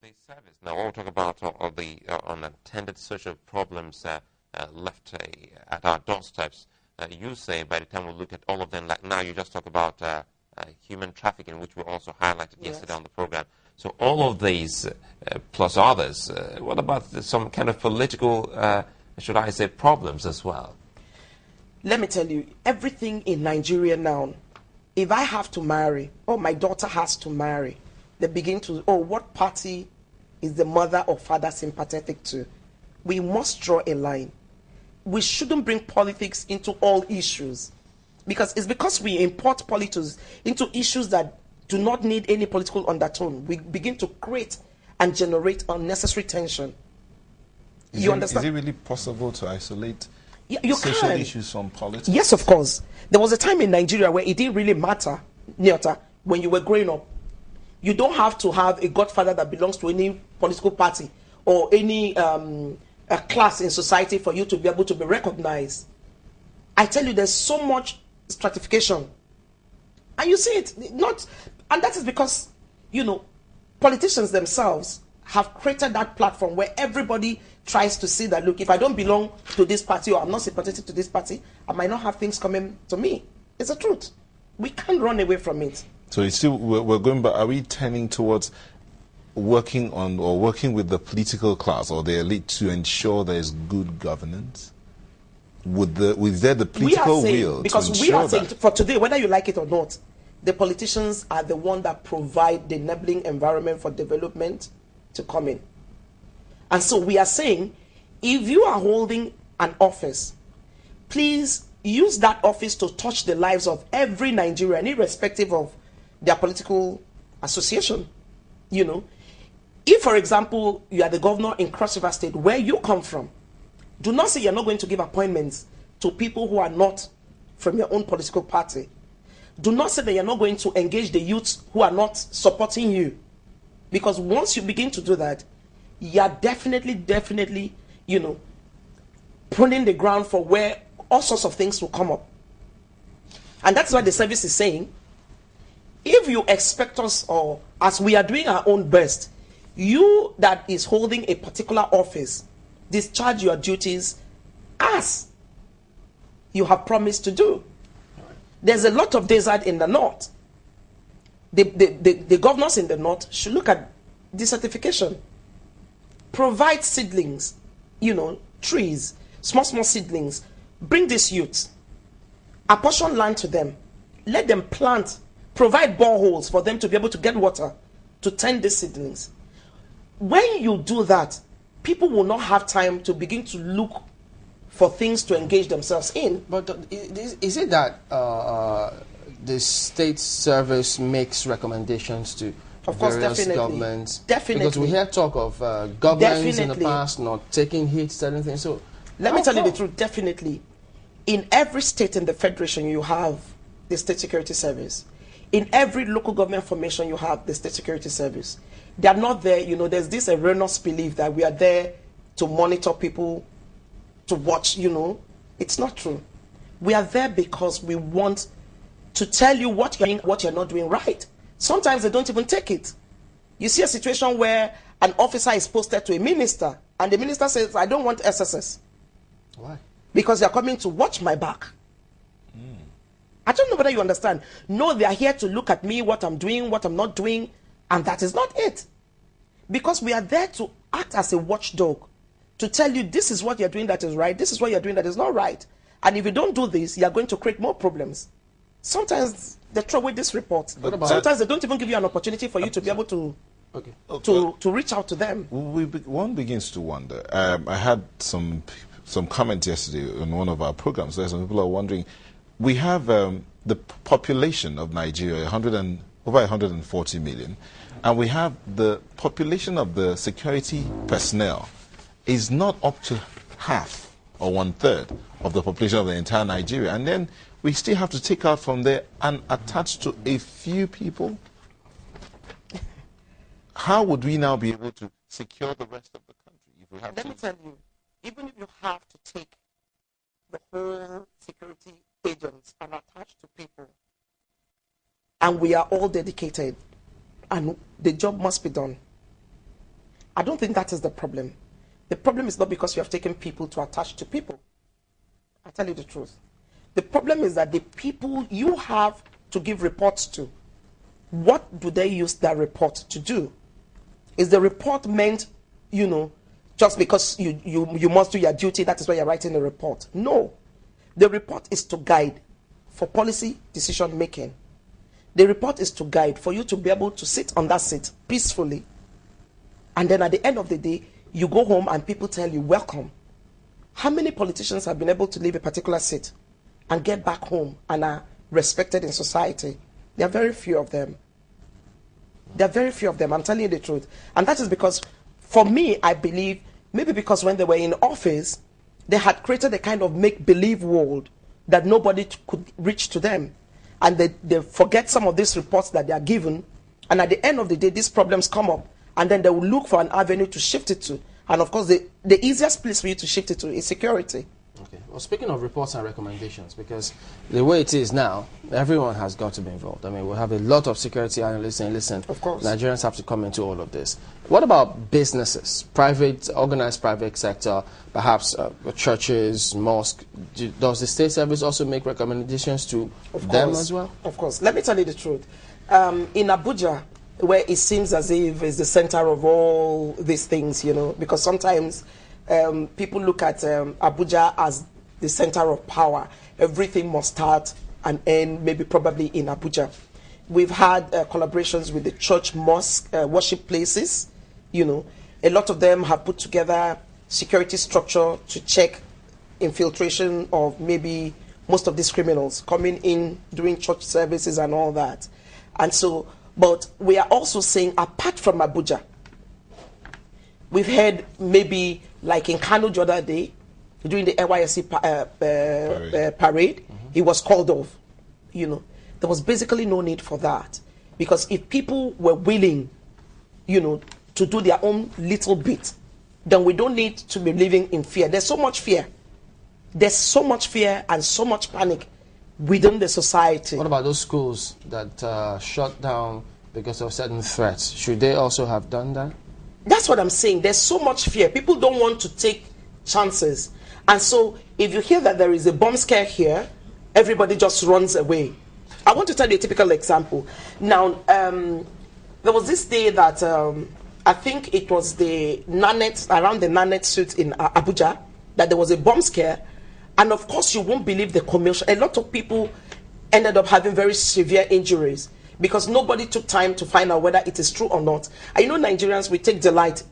the service. Now, when we talk about all the unattended social problems left at our doorsteps, you say by the time we look at all of them, like now you just talk about human trafficking, which we also highlighted yesterday on the program. So all of these, plus others, what about some kind of political, should I say, problems as well? Let me tell you, everything in Nigeria now, if I have to marry, or my daughter has to marry, they begin to, oh, what party is the mother or father sympathetic to? We must draw a line. We shouldn't bring politics into all issues, because it's because we import politics into issues that do not need any political undertone. We begin to create and generate unnecessary tension. You understand? Is it really possible to isolate social issues from politics? Yes, of course. There was a time in Nigeria where it didn't really matter, Nyota, when you were growing up. You don't have to have a godfather that belongs to any political party or any a class in society for you to be able to be recognized. I tell you, there's so much stratification. And you see it, and that is because, you know, politicians themselves have created that platform where everybody tries to see that, look, if I don't belong to this party or I'm not sympathetic to this party, I might not have things coming to me. It's the truth. We can't run away from it. So it's still, we're going back, are we turning towards working on or working with the political class or the elite to ensure there is good governance? With there the political will because to ensure we are saying that? For today, whether you like it or not, the politicians are the one that provide the enabling environment for development to come in. And so we are saying, if you are holding an office, please use that office to touch the lives of every Nigerian, irrespective of their political association. You know, if, for example, you are the governor in Cross River State, where you come from, do not say you're not going to give appointments to people who are not from your own political party. Do not say that you're not going to engage the youths who are not supporting you. Because once you begin to do that, you are definitely, you know, pruning the ground for where all sorts of things will come up. And that's why the service is saying, if you expect us, or as we are doing our own best, you that is holding a particular office, discharge your duties as you have promised to do. There's a lot of desert in the north. The governors in the north should look at desertification. Provide seedlings, you know, trees, small seedlings. Bring these youths. Apportion land to them. Let them plant. Provide boreholes for them to be able to get water to tend these seedlings. When you do that, people will not have time to begin to look for things to engage themselves in. But is it that the state service makes recommendations to various governments? Definitely. Because we hear talk of governments in the past not taking heed to certain things. So let me tell you the truth, definitely. In every state in the Federation, you have the State Security Service. In every local government formation, you have the State Security Service. They are not there, you know, there's this erroneous belief that we are there to monitor people, to watch, you know. It's not true. We are there because we want to tell you what you're doing, what you're not doing right. Sometimes they don't even take it. You see a situation where an officer is posted to a minister, and the minister says, I don't want SSS. Why? Because they're coming to watch my back. I don't know whether you understand. No, they are here to look at me, what I'm doing, what I'm not doing, and that is not it. Because we are there to act as a watchdog, to tell you this is what you're doing that is right, this is what you're doing that is not right. And if you don't do this, you're going to create more problems. Sometimes they throw away this report. Sometimes they don't even give you an opportunity for you to be able to to reach out to them. One begins to wonder. I had some comments yesterday on one of our programs where some people are wondering, we have the population of Nigeria, over 140 million, and we have the population of the security personnel is not up to half or 1/3 of the population of the entire Nigeria. And then we still have to take out from there and attach to a few people. How would we now be able to secure the rest of the country? If we have Let me tell you, even if you have to take the whole security agents and attach to people, and we are all dedicated, and the job must be done. I don't think that is the problem. The problem is not because you have taken people to attach to people. I tell you the truth. The problem is that the people you have to give reports to, what do they use that report to do? Is the report meant, just because you must do your duty, that is why you're writing the report? No. The report is to guide for policy decision making. The report is to guide for you to be able to sit on that seat peacefully. And then at the end of the day, you go home and people tell you, welcome. How many politicians have been able to leave a particular seat and get back home and are respected in society? There are very few of them. There are very few of them, I'm telling you the truth. And that is because, for me, I believe, maybe because when they were in office, they had created a kind of make-believe world that nobody could reach to them. And they forget some of these reports that they are given. And at the end of the day, these problems come up. And then they will look for an avenue to shift it to. And of course, the easiest place for you to shift it to is security. Okay. Well, speaking of reports and recommendations, because the way it is now, everyone has got to be involved. I mean, we have a lot of security analysts saying, listen, of course, Nigerians have to come into all of this. What about businesses, organized private sector, perhaps churches, mosques? Does the state service also make recommendations to them as well? Of course. Let me tell you the truth. In Abuja, where it seems as if it's the center of all these things, because sometimes people look at Abuja as the center of power. Everything must start and end, maybe probably in Abuja. We've had collaborations with the church, mosque, worship places. A lot of them have put together security structure to check infiltration of maybe most of these criminals coming in, doing church services and all that. And so, but we are also saying, apart from Abuja, we've had maybe like in Kano the other day, during the NYSC parade, it was called off. There was basically no need for that. Because if people were willing, to do their own little bit, then we don't need to be living in fear. There's so much fear. There's so much fear and so much panic within the society. What about those schools that shut down because of certain threats? Should they also have done that? That's what I'm saying. There's so much fear. People don't want to take chances. And so if you hear that there is a bomb scare here, everybody just runs away. I want to tell you a typical example. Now, there was this day that I think it was the Nanet, around the Nanet suit in Abuja, that there was a bomb scare. And of course, you won't believe the commotion. A lot of people ended up having very severe injuries because nobody took time to find out whether it is true or not. And Nigerians, we take delight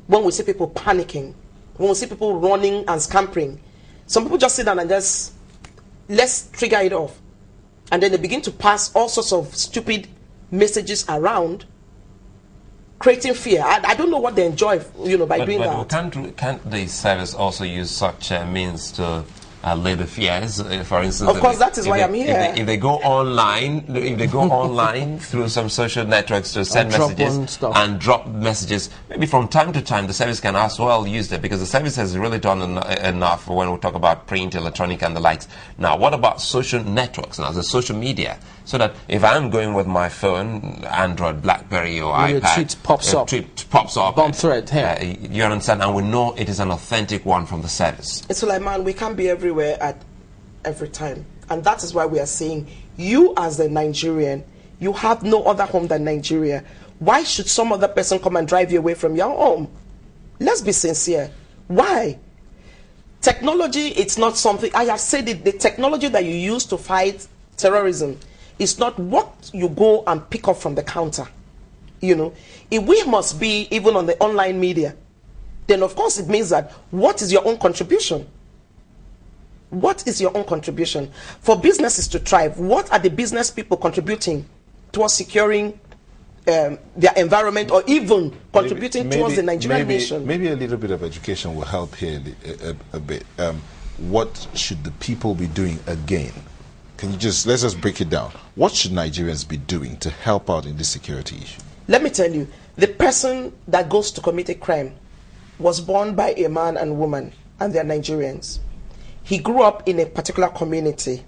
when we see people panicking, when we see people running and scampering. Some people just sit down and just, let's trigger it off. And then they begin to pass all sorts of stupid messages around, creating fear. I don't know what they enjoy, by doing that. Can't the service also use such means to lay the fears? For instance, of course, that is why I'm here. If they go online, through some social networks to send messages and drop messages, maybe from time to time the service can as well use them, because the service has really done enough when we talk about print, electronic, and the likes. Now, what about social networks now, the social media? So that if I'm going with my phone, Android, BlackBerry, or iPad, a tweet pops up. Bomb threat here. You understand? And we know it is an authentic one from the service. It's like, man, we can't be everywhere at every time. And that is why we are saying, you as a Nigerian, you have no other home than Nigeria. Why should some other person come and drive you away from your home? Let's be sincere. Why? Technology, it's not something, I have said it, the technology that you use to fight terrorism, it's not what you go and pick up from the counter. If we must be even on the online media, then of course it means that what is your own contribution? What is your own contribution? For businesses to thrive, what are the business people contributing towards securing their environment, or even contributing towards the Nigerian nation? Maybe a little bit of education will help here a bit. What should the people be doing again? Let's just break it down. What should Nigerians be doing to help out in this security issue? Let me tell you, the person that goes to commit a crime was born by a man and woman, and they're Nigerians. He grew up in a particular community.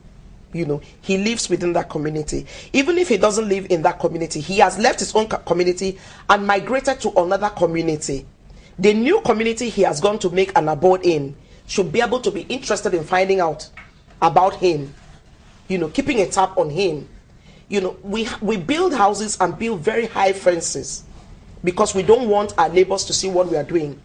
he lives within that community. Even if he doesn't live in that community, he has left his own community and migrated to another community. The new community he has gone to make an abode in should be able to be interested in finding out about him, keeping a tap on him. We build houses and build very high fences because we don't want our neighbors to see what we are doing.